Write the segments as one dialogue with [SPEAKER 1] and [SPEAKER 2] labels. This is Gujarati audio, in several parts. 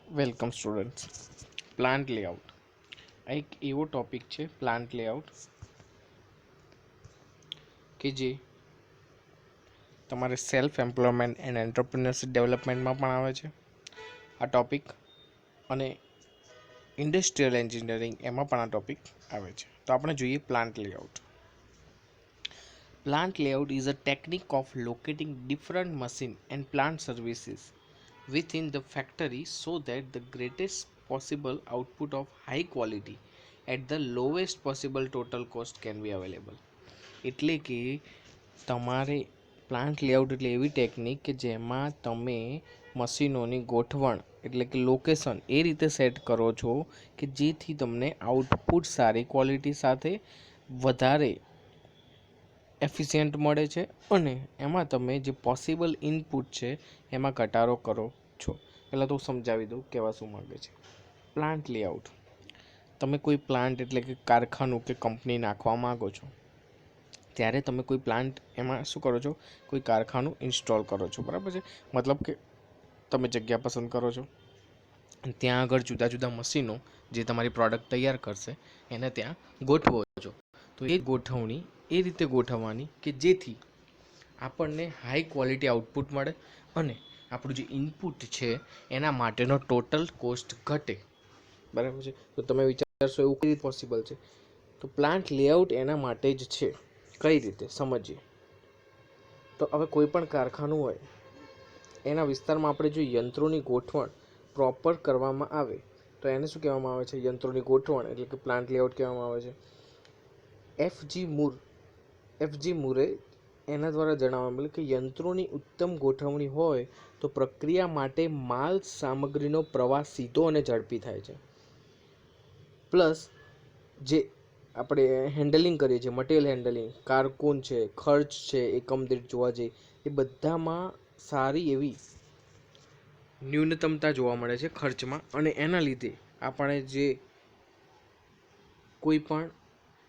[SPEAKER 1] Welcome students. પ્લાન્ટ લેઆઉટ આ એક એવો ટોપિક છે, પ્લાન્ટ લેઆઉટ, કે જે તમારે સેલ્ફ એમ્પ્લોયમેન્ટ એન્ડ એન્ટરપ્રિન્યોરશિપ ડેવલપમેન્ટમાં પણ આવે છે આ ટોપિક, અને ઇન્ડસ્ટ્રીયલ એન્જિનિયરિંગ એમાં પણ આ ટોપિક આવે છે. તો આપણે જોઈએ plant layout. Plant layout is a technique of locating different machine and plant services within the factory so that the greatest possible output of high quality at the lowest possible total cost can be available. એટલે કે તમારે પ્લાન્ટ લેઆઉટ એટલે એવી ટેકનિક કે જેમાં તમે મશીનોની ગોઠવણ એટલે કે લોકેશન એ રીતે સેટ કરો છો કે જેથી તમને આઉટપુટ સારી ક્વોલિટી સાથે વધારે એફિશિયન્ટ મળે છે, અને એમાં તમે જે પોસિબલ ઇનપુટ છે એમાં ઘટાડો કરો છો. પહેલાં તો હું સમજાવી દઉં કહેવા શું માગે છે. પ્લાન્ટ લેઆઉટ, તમે કોઈ પ્લાન્ટ એટલે કે કારખાનું કે કંપની નાખવા માગો છો ત્યારે તમે કોઈ પ્લાન્ટ એમાં શું કરો છો, કોઈ કારખાનું ઇન્સ્ટોલ કરો છો, બરાબર છે. મતલબ કે તમે જગ્યા પસંદ કરો છો, ત્યાં આગળ જુદા જુદા મશીનો જે તમારી પ્રોડક્ટ તૈયાર કરશે એને ત્યાં ગોઠવો છો. તો એ ગોઠવણી એ રીતે ગોઠવવાની કે જેથી આપણને હાઈ ક્વોલિટી આઉટપુટ મળે અને આપણું જે ઇનપુટ છે એના માટેનો ટોટલ કોસ્ટ ઘટે, બરાબર છે. તો તમે વિચારશો એવું કઈ રીતે પોસિબલ છે? તો પ્લાન્ટ લેઆઉટ એના માટે જ છે. કઈ રીતે સમજીએ. તો હવે કોઈ પણ કારખાનું હોય એના વિસ્તારમાં આપણે જો યંત્રોની ગોઠવણ પ્રોપર કરવામાં આવે તો એને શું કહેવામાં આવે છે? યંત્રોની ગોઠવણ એટલે કે પ્લાન્ટ લેઆઉટ કહેવામાં આવે છે. એફજી મુરે એના દ્વારા જણાવવામાં આવ્યું કે યંત્રોની ઉત્તમ ગોઠવણી હોય તો પ્રક્રિયા માટે માલ સામગ્રીનો પ્રવાહ સીધો અને ઝડપી થાય છે. પ્લસ જે આપણે હેન્ડલિંગ કરીએ છીએ, મટીરિયલ હેન્ડલિંગ, કારકુન છે, ખર્ચ છે, એકમ દીઠ જોવા જઈએ એ બધામાં સારી એવી ન્યૂનતમતા જોવા મળે છે ખર્ચમાં, અને એના લીધે આપણે જે કોઈ પણ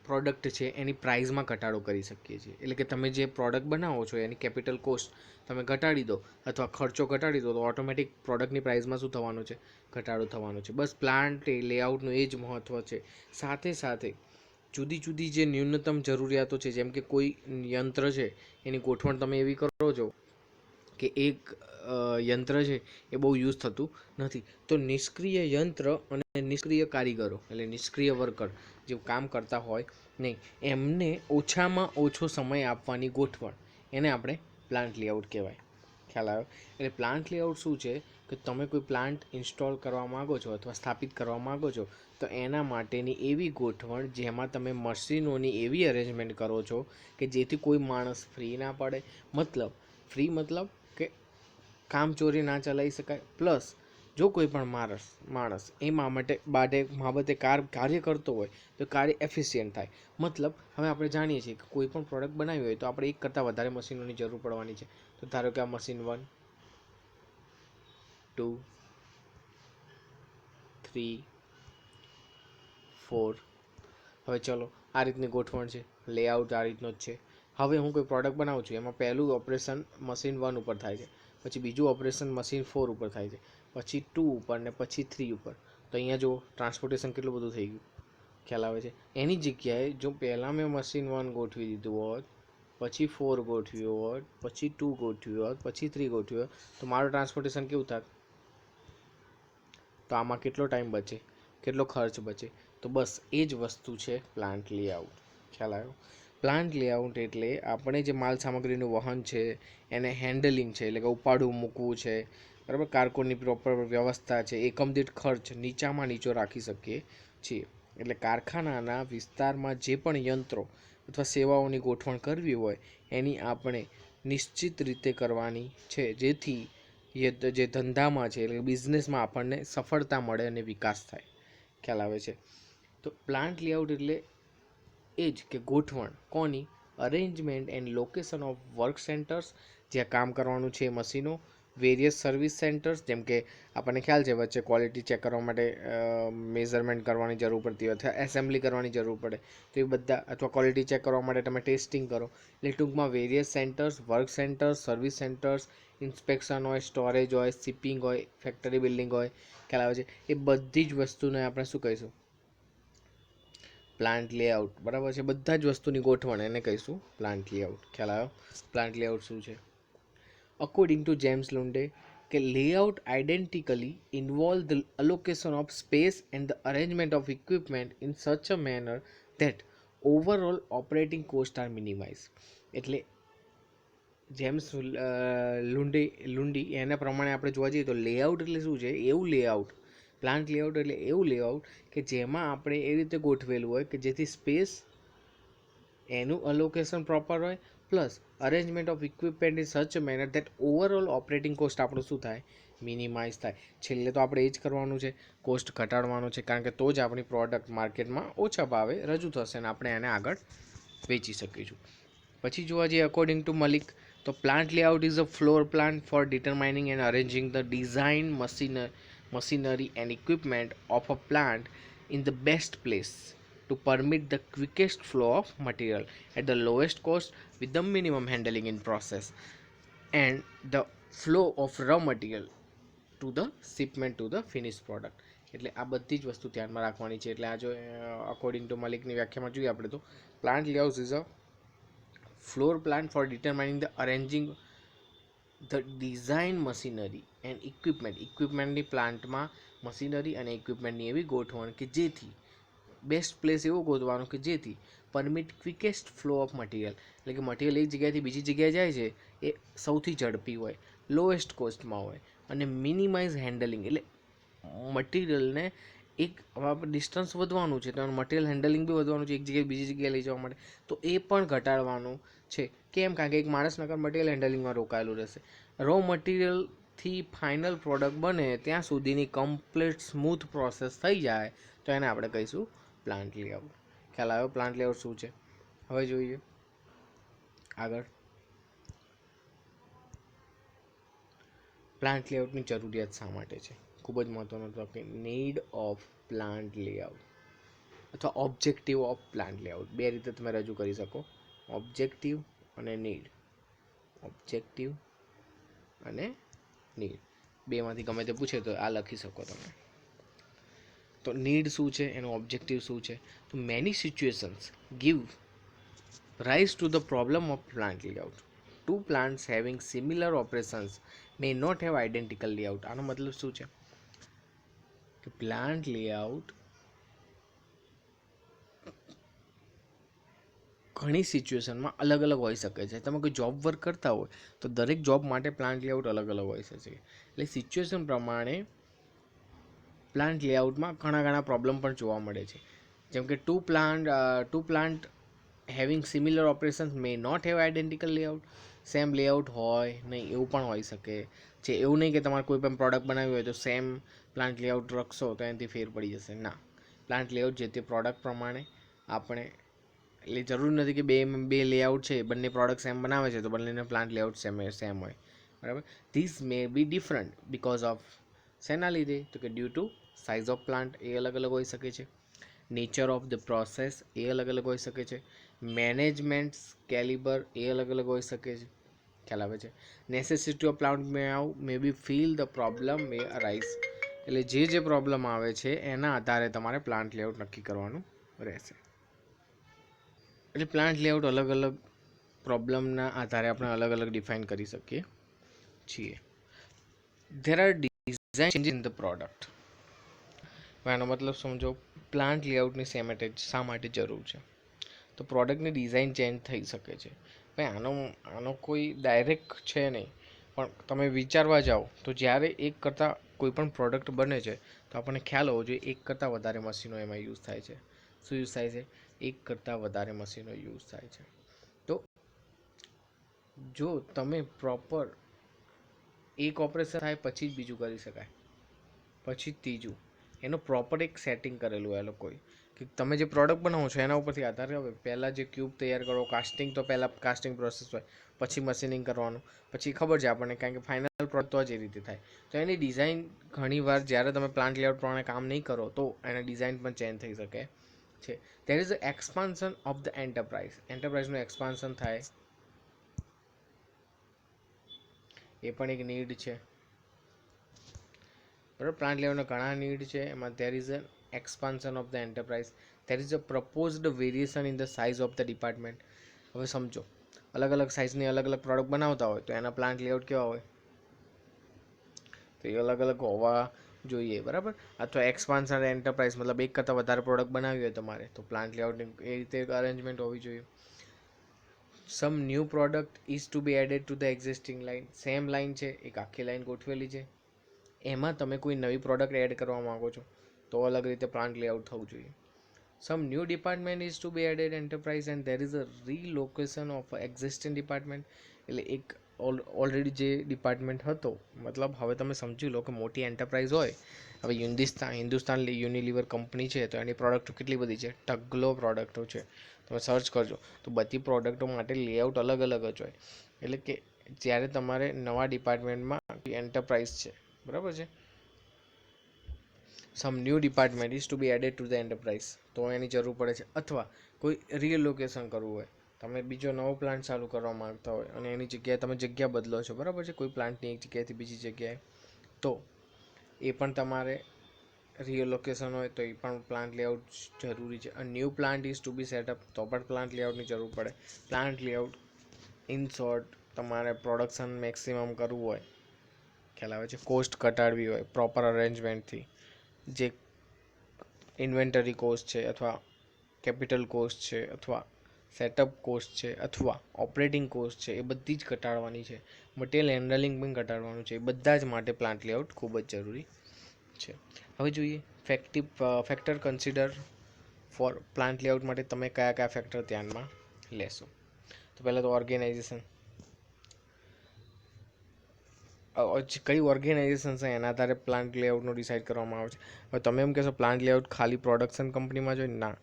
[SPEAKER 1] પ્રોડક્ટ છે એની પ્રાઇઝમાં ઘટાડો કરી શકીએ છીએ. એટલે કે તમે જે પ્રોડક્ટ બનાવો છો એની કેપિટલ કોસ્ટ તમે ઘટાડી દો અથવા ખર્ચો ઘટાડી દો તો ઓટોમેટિક પ્રોડક્ટની પ્રાઇઝમાં શું થવાનું છે? ઘટાડો થવાનો છે. બસ પ્લાન્ટ લેઆઉટનું એ જ મહત્ત્વ છે. સાથે સાથે જુદી જુદી જે ન્યૂનતમ જરૂરિયાતો છે, જેમ કે કોઈ યંત્ર છે એની ગોઠવણ તમે એવી કરો છો કે એક યંત્ર છે એ બહુ યુઝ થતું નથી, તો નિષ્ક્રિય યંત્ર અને નિષ્ક્રિય કારીગરો એટલે નિષ્ક્રિય વર્કર જે કામ કરતા હોય નહીં એમને ઓછામાં ઓછો સમય આપવાની ગોઠવણ એને આપણે પ્લાન્ટ લેઆઉટ કહેવાય. ખ્યાલ આવ્યો? એટલે પ્લાન્ટ લેઆઉટ શું છે કે તમે કોઈ પ્લાન્ટ ઇન્સ્ટોલ કરવા માગો છો અથવા સ્થાપિત કરવા માગો છો તો એના માટેની એવી ગોઠવણ જેમાં તમે મશીનોની એવી અરેન્જમેન્ટ કરો છો કે જેથી કોઈ માણસ ફ્રી ના પડે. મતલબ કે કામ ચોરી ના ચલાવી શકાય. પ્લસ જો કોઈ પણ માણસ એ બાબતે કાર્ય કરતો હોય તો કાર્ય એફિશિયન્ટ થાય. મતલબ હવે આપણે જાણીએ છીએ કે કોઈ પણ પ્રોડક્ટ બનાવી હોય તો આપણે એક કરતાં વધારે મશીનોની જરૂર પડવાની છે. તો ધારો કે આ મશીન 1, 2, 3, 4. હવે ચલો આ રીતની ગોઠવણ છે, લેઆઉટ આ રીતનો જ છે. હવે હું કોઈ પ્રોડક્ટ બનાવું છું, એમાં પહેલું ઓપરેશન મશીન 1 ઉપર થાય છે, પછી બીજું ઓપરેશન મશીન 4 ઉપર થાય છે, પછી 2 ઉપર ને પછી 3 ઉપર. તો અહીંયા જો ટ્રાન્સપોર્ટેશન કેટલું બધું થઈ ગયું, ખ્યાલ આવે છે? એની જગ્યાએ જો પહેલાં મેં મશીન 1 ગોઠવી દીધું હોત, પછી 4 ગોઠવ્યું હોત, પછી 2 ગોઠવ્યું હોત, પછી 3 ગોઠવ્યું હોત, તો મારું ટ્રાન્સપોર્ટેશન કેવું થાત? તો આમાં કેટલો ટાઈમ બચે, કેટલો ખર્ચ બચે? તો બસ એ જ વસ્તુ છે પ્લાન્ટ લેઆઉટ. ખ્યાલ આવ્યો? પ્લાન્ટ લેઆઉટ એટલે આપણે જે માલ સામગ્રીનું વહન છે એને હેન્ડલિંગ છે એટલે કે ઉપાડવું મૂકવું છે, બરાબર, કારકોની પ્રોપર વ્યવસ્થા છે, એકમ દીઠ ખર્ચ નીચામાં નીચો રાખી શકીએ છીએ. એટલે કારખાનાના વિસ્તારમાં જે પણ યંત્રો અથવા સેવાઓની ગોઠવણ કરવી હોય એની આપણે નિશ્ચિત રીતે કરવાની છે જેથી જે ધંધામાં છે એટલે બિઝનેસમાં આપણને સફળતા મળે અને વિકાસ થાય. ખ્યાલ આવે છે? તો પ્લાન્ટ લેઆઉટ એટલે એ જ કે ગોઠવણ કોની? Arrangement and location of work centres, જ્યાં કામ કરવાનું છે મશીનો, વેરિયસ સર્વિસ સેન્ટર્સ, જેમ કે આપણને ખ્યાલ છે વચ્ચે ક્વોલિટી ચેક કરવા માટે મેઝરમેન્ટ કરવાની જરૂર પડતી હોય અથવા એસેમ્બલી કરવાની જરૂર પડે, તો એ બધા, અથવા ક્વોલિટી ચેક કરવા માટે તમે ટેસ્ટિંગ કરો, એટલે ટૂંકમાં various centres, work centres, service centres, inspection હોય, સ્ટોરેજ હોય, શિપિંગ હોય, ફેક્ટરી બિલ્ડિંગ હોય, ખ્યાલ આવે છે, એ બધી જ વસ્તુને આપણે શું કહીશું? Plant layout. બરાબર છે, બધા જ વસ્તુની ગોઠવણ એને કહીશું પ્લાન્ટ લેઆઉટ. ખ્યાલ આવ્યો? પ્લાન્ટ લેઆઉટ શું છે? અકોર્ડિંગ ટુ જેમ્સ લુન્ડે, કે layout identically involve the allocation of space and the arrangement of equipment in such a manner that overall operating cost are minimize. એટલે જેમ્સ લુન્ડી એના પ્રમાણે આપણે જોવા જઈએ તો લેઆઉટ એટલે શું છે? એવું લેઆઉટ, પ્લાન્ટ લેઆઉટ એટલે એવું લેઆઉટ કે જેમાં આપણે એ રીતે ગોઠવેલું હોય કે જેથી સ્પેસ એનું અલોકેશન પ્રોપર હોય, plus arrangement of equipment in such a manner that overall operating cost આપણું શું થાય? મિનિમાઇઝ થાય. છેલ્લે તો આપણે એ જ કરવાનું છે, કોસ્ટ ઘટાડવાનો છે, કારણ કે તો જ આપણી પ્રોડક્ટ માર્કેટમાં ઓછા ભાવે રજૂ થશે અને આપણે એને આગળ વેચી શકીશું. પછી જોવા જઈએ અકોર્ડિંગ ટુ મલિક, તો plant layout is a floor plan for determining and arranging the design machinery and equipment of a plant in the best place to permit the quickest flow of material at the lowest cost with the minimum handling in process and the flow of raw material to the shipment to the finished product. એટલે આ બધી જ વસ્તુ ધ્યાનમાં રાખવાની છે. એટલે આ જો અકોર્ડિંગ ટુ મલિકની વ્યાખ્યામાં જોઈએ આપણે તો plant layout is a floor plan for determining the arranging the design machinery and ઇક્વિપમેન્ટની પ્લાન્ટમાં મશીનરી અને ઇક્વિપમેન્ટની એવી ગોઠવણ કે જેથી બેસ્ટ પ્લેસ એવો ગોતવાનો કે જેથી પરમિટ ક્વિકેસ્ટ ફ્લો ઓફ મટીરિયલ, એટલે કે મટીરિયલ એક જગ્યાએથી બીજી જગ્યાએ જાય છે એ સૌથી ઝડપી હોય, લોએસ્ટ કોસ્ટમાં હોય, અને મિનિમાઇઝ હેન્ડલિંગ, એટલે મટીરિયલને એક ડિસ્ટન્સ વધવાનું છે તો મટીરિયલ હેન્ડલિંગ બી વધવાનું છે એક જગ્યાએ બીજી જગ્યાએ લઈ જવા માટે, તો એ પણ ઘટાડવાનું છે. કેમ? કારણ કે એક માણસ નકર મટીરિયલ હેન્ડલિંગમાં રોકાયેલું રહેશે. રો મટીરિયલથી ફાઇનલ પ્રોડક્ટ બને ત્યાં સુધીની કમ્પ્લીટ સ્મૂથ પ્રોસેસ થઈ જાય તો એને આપણે કહીશું પ્લાન્ટ લેઆઉટ. ખ્યાલ આવ્યો પ્લાન્ટ લેઆઉટ શું છે? હવે જોઈએ આગળ પ્લાન્ટ લેઆઉટની જરૂરિયાત શા માટે છે? ખૂબ જ મહત્વનો topic, need of plant layout અથવા ઓબ્જેક્ટિવ ઓફ પ્લાન્ટ લેઆઉટ. બે રીતે તમે રજૂ કરી શકો, ઓબ્જેક્ટિવ અને નીડ. ઓબ્જેક્ટિવ અને નીડ બેમાંથી ગમે તે પૂછે તો આ લખી શકો તમે. તો નીડ શું છે, એનો ઓબ્જેક્ટિવ શું છે? તો many situations give rise to the problem of plant layout. Two plants having similar operations may not have identical layout. આનો મતલબ શું છે કે પ્લાન્ટ લેઆઉટ ઘણી સિચ્યુએશનમાં અલગ અલગ હોઈ શકે છે. તમે કોઈ જોબ વર્ક કરતા હોય તો દરેક જોબ માટે પ્લાન્ટ લેઆઉટ અલગ અલગ હોઈ શકે છે. એટલે સિચ્યુએશન પ્રમાણે પ્લાન્ટ લેઆઉટમાં ઘણા પ્રોબ્લેમ પણ જોવા મળે છે. જેમ કે two plant having similar operations may not have identical layout. Same layout હોય નહીં એવું પણ હોઈ શકે છે. એવું નહીં કે તમારે કોઈ પણ પ્રોડક્ટ બનાવી હોય તો સેમ પ્લાન્ટ લેઆઉટ રાખશો તો એનાથી ફેર પડી જશે. ના, પ્લાન્ટ લેઆઉટ જે તે પ્રોડક્ટ પ્રમાણે આપણે, એટલે જરૂર નથી કે બે લેઆઉટ છે, બંને પ્રોડક્ટ સેમ બનાવે છે તો બંનેનો પ્લાન્ટ લેઆઉટ સેમ હોય. બરાબર. This may be different because of, શેના લીધે? તો કે due to size of plant, એ અલગ અલગ હોઈ શકે છે. નેચર ઓફ ધ પ્રોસેસ, એ અલગ અલગ હોઈ શકે છે. મેનેજમેન્ટ કેલિબર, એ અલગ અલગ હોઈ શકે છે. ખ્યાલ આવે છે? Necessity of plant may be feel the problem may arise. એટલે જે પ્રોબ્લેમ આવે છે એના આધારે તમારે પ્લાન્ટ લેઆઉટ નક્કી કરવાનું રહેશે. એટલે પ્લાન્ટ લેઆઉટ અલગ અલગ પ્રોબ્લેમના આધારે આપણે અલગ અલગ ડિફાઇન કરી શકીએ છીએ. There are design changes in the product. એનો મતલબ સમજો, પ્લાન્ટ લેઆઉટની શા માટે જરૂર છે? તો પ્રોડક્ટની ડિઝાઇન ચેન્જ થઈ શકે છે. ભાઈ આનો કોઈ ડાયરેક્ટ છે નહીં, પણ તમે વિચારવા જાઓ તો જ્યારે એક કરતાં કોઈ પણ પ્રોડક્ટ બને છે તો આપણને ખ્યાલ હોવો જોઈએ એક કરતાં વધારે મશીનો એમાં યુઝ થાય છે. શું યુઝ થાય છે? એક કરતાં વધારે મશીનો યુઝ થાય છે. તો જો તમે પ્રોપર એક ઓપરેશન થાય પછી જ બીજું કરી શકાય, પછી જ ત્રીજું, એનો પ્રોપર એક સેટિંગ કરેલું હોય એ લોકોએ કે તમે જે પ્રોડક્ટ બનાવો છો એના ઉપરથી આધાર હવે પહેલાં જે ક્યુબ તૈયાર કરો, કાસ્ટિંગ તો પહેલાં કાસ્ટિંગ પ્રોસેસ હોય, પછી મશીનિંગ કરવાનું, પછી ખબર છે આપણને, કારણ કે ફાઇનલ પ્રોડક્ટ તો જ એ રીતે થાય. તો એની ડિઝાઇન ઘણીવાર જ્યારે તમે પ્લાન્ટ લેઆઉટ પ્રમાણે કામ નહીં કરો તો એના ડિઝાઇન પણ ચેન્જ થઈ શકે છે. There is a expansion of the એન્ટરપ્રાઇઝનું એક્સપાન્શન થાય, એ પણ એક નીડ છે. બરાબર, પ્લાન્ટ લેવલના ઘણા નીડ છે. એમાં there is an expansion of the enterprise, there is a proposed variation in the size of the department. હવે સમજો, અલગ અલગ સાઇઝની અલગ અલગ પ્રોડક્ટ બનાવતા હોય તો એના પ્લાન્ટ લેઆઉટ કેવા હોય, તો એ અલગ અલગ હોવા જોઈએ. બરાબર, અથવા એક્સપાન્શન એન્ટરપ્રાઇઝ મતલબ એક કરતાં વધારે પ્રોડક્ટ બનાવી હોય તમારે તો પ્લાન્ટ લેઆઉટની એ રીતે અરેન્જમેન્ટ હોવી જોઈએ. Some new product is to be added to the existing line. Same line છે, એક આખી લાઇન ગોઠવેલી છે, એમાં તમે કોઈ નવી પ્રોડક્ટ એડ કરવા માગો છો તો અલગ રીતે પ્લાન્ટ લેઆઉટ થવું જોઈએ. Some new department is to be added enterprise and there is a relocation of existing department. એટલે એક ઓલરેડી જે ડિપાર્ટમેન્ટ હતો, મતલબ હવે તમે સમજી લો કે મોટી એન્ટરપ્રાઇઝ હોય. હવે હિન્દુસ્તાન યુનિલિવર કંપની છે તો એની પ્રોડક્ટો કેટલી બધી છે, ઢગલો પ્રોડક્ટો છે. તમે સર્ચ કરજો તો બધી પ્રોડક્ટો માટે લેઆઉટ અલગ અલગ જ હોય. એટલે કે જ્યારે તમારે નવા ડિપાર્ટમેન્ટમાં એન્ટરપ્રાઇઝ છે, બરાબર છે, some new department is to be added to the enterprise, તો એની જરૂર પડે છે. અથવા કોઈ રીલોકેશન કરવું હોય, તમે બીજો નવો પ્લાન્ટ ચાલુ કરવા માંગતા હોય અને એની જગ્યાએ તમે જગ્યા બદલો છો, બરાબર છે, કોઈ પ્લાન્ટની એક જગ્યાએથી બીજી જગ્યાએ, તો એ પણ તમારે રીલોકેશન હોય તો એ પણ પ્લાન્ટ લેઆઉટ જરૂરી છે. New plant is to be set up, તો પણ પ્લાન્ટ લેઆઉટની જરૂર પડે. પ્લાન્ટ લેઆઉટ ઇન શોર્ટ, તમારે પ્રોડક્શન મેક્સિમમ કરવું હોય, ખ્યાલ આવે છે, કોસ્ટ ઘટાડવી હોય પ્રોપર અરેન્જમેન્ટથી, જે ઇન્વેન્ટરી કોસ્ટ છે અથવા કેપિટલ કોસ્ટ છે અથવા સેટઅપ કોસ્ટ છે અથવા ઓપરેટિંગ કોસ્ટ છે, એ બધી જ ઘટાડવાની છે. મટીરિયલ હેન્ડલિંગ પણ ઘટાડવાનું છે. એ બધા જ માટે પ્લાન્ટ લેઆઉટ ખૂબ જ જરૂરી છે. હવે જોઈએ factor consider four plant layout માટે તમે કયા કયા ફેક્ટર ધ્યાનમાં લેશો. તો પહેલાં તો ઓર્ગેનાઇઝેશન, કઈ ઓર્ગેનાઇઝેશન છે એના આધારે પ્લાન્ટ લેઆઉટનું ડિસાઇડ કરવામાં આવે છે. હવે તમે એમ કહેશો પ્લાન્ટ લેઆઉટ ખાલી પ્રોડક્શન કંપનીમાં જ હોય, ના,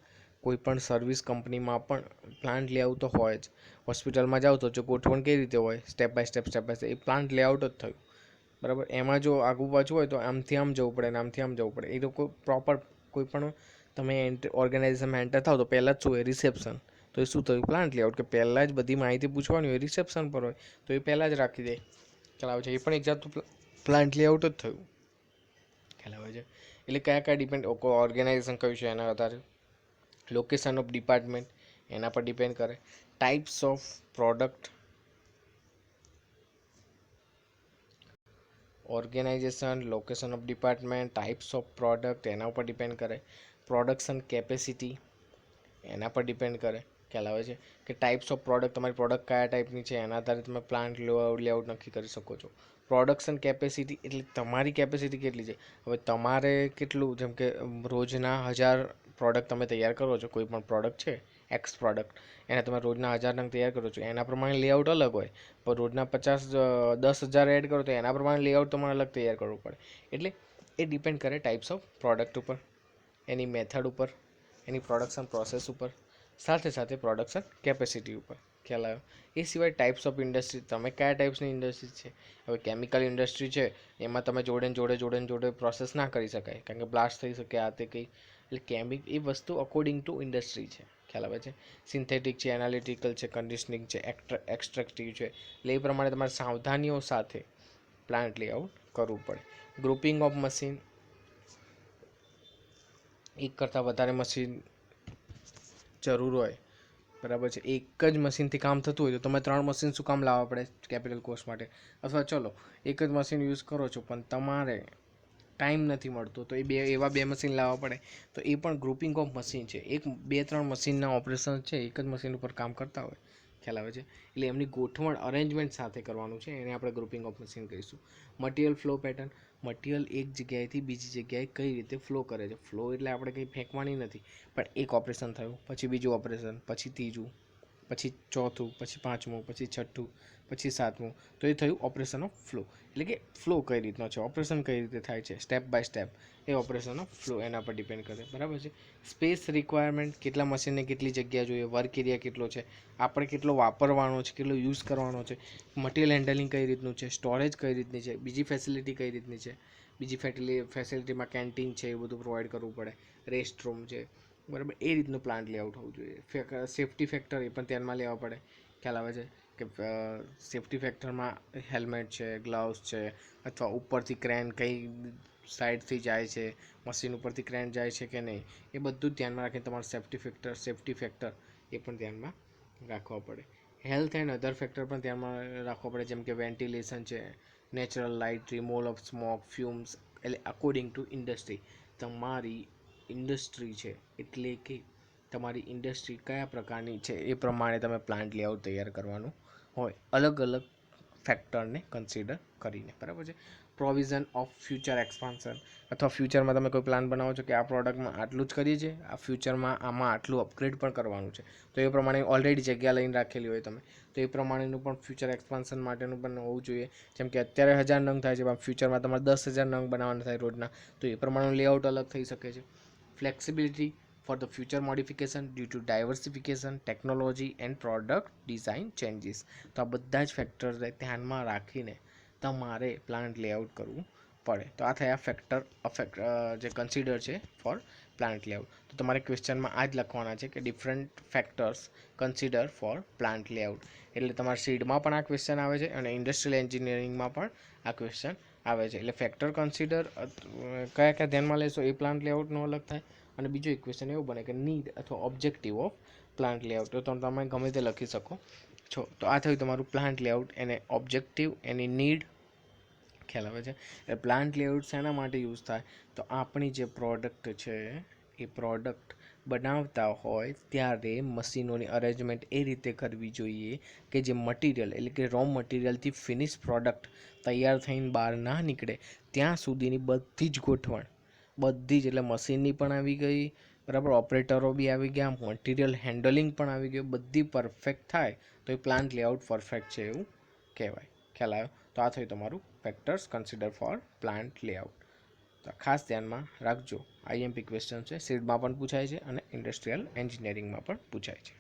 [SPEAKER 1] કોઈ પણ સર્વિસ કંપનીમાં પણ પ્લાન્ટ લેઆઉટ તો હોય જ. હોસ્પિટલમાં જાઓ તો જો ગોઠવણ કઈ રીતે હોય, સ્ટેપ બાય સ્ટેપ એ પ્લાન્ટ લેઆઉટ જ થયું. બરાબર, એમાં જો આગું પાછું હોય તો આમથી આમ જવું પડે ને આમથી આમ જવું પડે. એ તો કોઈ પ્રોપર કોઈ પણ તમે ઓર્ગેનાઇઝેશનમાં એન્ટર થાવ તો પહેલાં જ શું હોય, રિસેપ્શન. તો એ શું થયું, પ્લાન્ટ લેઆઉટ, કે પહેલાં જ બધી માહિતી પૂછવાની હોય રિસેપ્શન પર હોય તો એ પહેલાં જ રાખી દે, ખ્યાલ આવે છે. એ પણ એક જાતનું પ્લાન્ટ લેઆઉટ જ થયું, ખ્યાલ આવે છે. એટલે કયા કયા ડિપેન્ડ, ઓર્ગેનાઇઝેશન કયું છે એના આધારે, લોકેશન ઓફ ડિપાર્ટમેન્ટ એના પર ડિપેન્ડ કરે, types of product, organisation, location of department, types of product એના ઉપર ડિપેન્ડ કરે, પ્રોડક્શન કેપેસિટી એના પર ડિપેન્ડ કરે, ખ્યાલ આવે છે. કે ટાઈપ્સ ઓફ પ્રોડક્ટ, તમારી પ્રોડક્ટ કયા ટાઈપની છે એના આધારે તમે પ્લાન્ટ લેઆઉટ નક્કી કરી શકો છો. પ્રોડક્શન કેપેસિટી એટલે તમારી કેપેસિટી કેટલી છે. હવે તમારે કેટલું, જેમ કે રોજના 1000 પ્રોડક્ટ તમે તૈયાર કરો છો, કોઈ પણ પ્રોડક્ટ છે એક્સ પ્રોડક્ટ, એને તમે રોજના 1000 નંગ તૈયાર કરો છો, એના પ્રમાણે લેઆઉટ અલગ હોય. પણ રોજના 10,000 એડ કરો તો એના પ્રમાણે લેઆઉટ તમારે અલગ તૈયાર કરવું પડે. એટલે એ ડિપેન્ડ કરે ટાઈપ્સ ઓફ પ્રોડક્ટ ઉપર, એની મેથડ ઉપર, એની પ્રોડક્શન પ્રોસેસ ઉપર, સાથે સાથે પ્રોડક્શન કેપેસિટી ઉપર, ખ્યાલ આવ્યો. એ સિવાય ટાઈપ્સ ઓફ ઇન્ડસ્ટ્રી, તમે કયા ટાઈપ્સની ઇન્ડસ્ટ્રી છે. હવે કેમિકલ ઇન્ડસ્ટ્રી છે એમાં તમે જોડે પ્રોસેસ ના કરી શકાય, કારણ કે બ્લાસ્ટ થઈ શકે આ તે કંઈ. એટલે એ વસ્તુ અકોર્ડિંગ ટુ ઇન્ડસ્ટ્રી છે, ખ્યાલ આવે છે. સિન્થેટિક છે, એનાલિટિકલ છે, કન્ડિશનિંગ છે, એક્સ્ટ્રેક્ટિવ છે. એટલે એ પ્રમાણે તમારે સાવધાનીઓ સાથે પ્લાન્ટ લેઆઉટ કરવું પડે. ગ્રુપિંગ ઓફ મશીન, એક કરતાં વધારે મશીન જરૂર હોય, બરાબર છે, એક જ મશીનથી કામ થતું હોય તો તમે 3 મશીન શું કામ લાવવા પડે કેપિટલ કોસ્ટ માટે. અથવા ચલો એક જ મશીન યુઝ કરો છો પણ તમારે ટાઈમ નથી મળતો તો એવા બે મશીન લાવવા પડે, તો એ પણ ગ્રુપિંગ ઓફ મશીન છે. 2-3 મશીનના ઓપરેશન છે, એક જ મશીન ઉપર કામ કરતા હોય, ખ્યાલ આવે છે. એટલે એમની ગોઠવણ અરેન્જમેન્ટ સાથે કરવાનું છે, એને આપણે ગ્રુપિંગ ઓફ મશીન કહીશું. મટીરિયલ ફ્લો પેટર્ન, મટીરિયલ એક જગ્યાએથી બીજી જગ્યાએ કઈ રીતે ફ્લો કરે છે. ફ્લો એટલે આપણે કંઈ ફેંકવાની નથી, પણ એક ઓપરેશન થયું, પછી બીજું ઓપરેશન, પછી ત્રીજું, પછી ચોથું, પછી પાંચમું, પછી છઠ્ઠું, પછી સાતમું. તો એ થયું ઓપરેશન ઓફ ફ્લો, એટલે કે ફ્લો કઈ રીતનો છે, ઓપરેશન કઈ રીતે થાય છે, સ્ટેપ બાય સ્ટેપ એ ઓપરેશન ઓફ ફ્લો એના પર ડિપેન્ડ કરે. બરાબર છે. સ્પેસ રિક્વાયરમેન્ટ, કેટલા મશીનને કેટલી જગ્યા જોઈએ, વર્ક એરિયા કેટલો છે, આપણે કેટલો વાપરવાનો છે, કેટલો યુઝ કરવાનો છે, મટીરિયલ હેન્ડલિંગ કઈ રીતનું છે, સ્ટોરેજ કઈ રીતની છે, બીજી ફેસિલિટી કઈ રીતની છે, બીજી ફેસિલિટીમાં કેન્ટીન છે એ બધું પ્રોવાઈડ કરવું પડે, રેસ્ટ રૂમ છે. બરાબર, એ રીતનું પ્લાન્ટ લેઆઉટ હોવું જોઈએ. સેફ્ટી ફેક્ટર એ પણ ધ્યાનમાં લેવા પડે. ખ્યાલ આવે છે કે સેફ્ટી ફેક્ટરમાં હેલ્મેટ છે, ગ્લવ્સ છે, અથવા ઉપરથી ક્રેન કઈ સાઈડથી જાય છે, મશીન ઉપરથી ક્રેન જાય છે કે નહીં, એ બધું જ ધ્યાનમાં રાખીને તમારે સેફ્ટી ફેક્ટર એ પણ ધ્યાનમાં રાખવા પડે. હેલ્થ એન્ડ અધર ફેક્ટર પણ ધ્યાનમાં રાખવા પડે, જેમ કે વેન્ટિલેશન છે, natural light, removal of smoke, fumes. એટલે અકોર્ડિંગ ટુ ઇન્ડસ્ટ્રી, તમારી ઇન્ડસ્ટ્રી છે એટલે કે તમારી ઇન્ડસ્ટ્રી કયા પ્રકારની છે એ પ્રમાણે તમે પ્લાન્ટ લેઆઉટ તૈયાર કરવાનું હોય, અલગ અલગ ફેક્ટરને કન્સિડર કરીને. બરાબર છે. પ્રોવિઝન ઓફ ફ્યુચર એક્સપાન્શન, અથવા ફ્યુચરમાં તમે કોઈ પ્લાન બનાવો છો કે આ પ્રોડક્ટમાં આટલું જ કરીએ છીએ, આ ફ્યુચરમાં આમાં આટલું અપગ્રેડ પણ કરવાનું છે, તો એ પ્રમાણે ઓલરેડી જગ્યા લઈને રાખેલી હોય તમે, તો એ પ્રમાણેનું પણ ફ્યુચર એક્સપાન્શન માટેનું પણ હોવું જોઈએ. જેમ કે અત્યારે 1000 નંગ થાય છે, પણ ફ્યુચરમાં તમારે 10,000 નંગ બનાવવાના થાય રોજના, તો એ પ્રમાણેનું લેઆઉટ અલગ થઈ શકે છે. Flexibility for the future modification due to diversification, technology and product design changes. તો આ બધા જ ફેક્ટર્સને ધ્યાનમાં રાખીને તમારે પ્લાન્ટ લેઆઉટ કરવું પડે. તો આ થયા ફેક્ટર જે કન્સિડર છે ફોર પ્લાન્ટ લેઆઉટ. તો તમારે ક્વેશ્ચનમાં આ જ લખવાના છે કે different factors consider four plant layout. એટલે તમારા સીડમાં પણ આ ક્વેશ્ચન આવે છે અને ઇન્ડસ્ટ્રીયલ એન્જિનિયરિંગમાં પણ આ ક્વેશ્ચન આવે છે. એટલે ફેક્ટર કન્સિડર કયા કયા ધ્યાનમાં લેશો એ પ્લાન્ટ લેઆઉટનો અલગ થાય. અને બીજો એક ક્વેશ્ચન એવું બને કે નીડ અથવા ઓબ્જેક્ટિવ ઓફ પ્લાન્ટ લેઆઉટ. તો તમે ગમે તે લખી શકો છો. તો આ થયું તમારું પ્લાન્ટ લેઆઉટ, એને ઓબ્જેક્ટિવ, એની નીડ. ખ્યાલ આવે છે. એટલે પ્લાન્ટ લેઆઉટ શેના માટે યુઝ થાય, તો આપણી જે પ્રોડક્ટ છે એ પ્રોડક્ટ બનાવતા હોય ત્યારે મશીનોની અરેન્જમેન્ટ એ રીતે કરવી જોઈએ કે જે મટીરિયલ, એટલે કે રો મટીરિયલથી ફિનિશ પ્રોડક્ટ તૈયાર થઈને બહાર ના નીકળે ત્યાં સુધીની બધી જ ગોઠવણ, બધી જ, એટલે મશીનની પણ આવી ગઈ, બરાબર, ઓપરેટરો બી આવી ગયા, મટીરિયલ હેન્ડલિંગ પણ આવી ગયું, બધી પરફેક્ટ થાય તો એ પ્લાન્ટ લેઆઉટ પરફેક્ટ છે એવું કહેવાય. ખ્યાલ આવ્યો. તો આ થયું તમારું factors consider four plant layout. તો ખાસ ધ્યાનમાં રાખજો, આઈએમપી ક્વેશ્ચન છે, સીડમાં પણ પૂછાય છે અને ઇન્ડસ્ટ્રીયલ એન્જિનિયરિંગમાં પણ પૂછાય છે.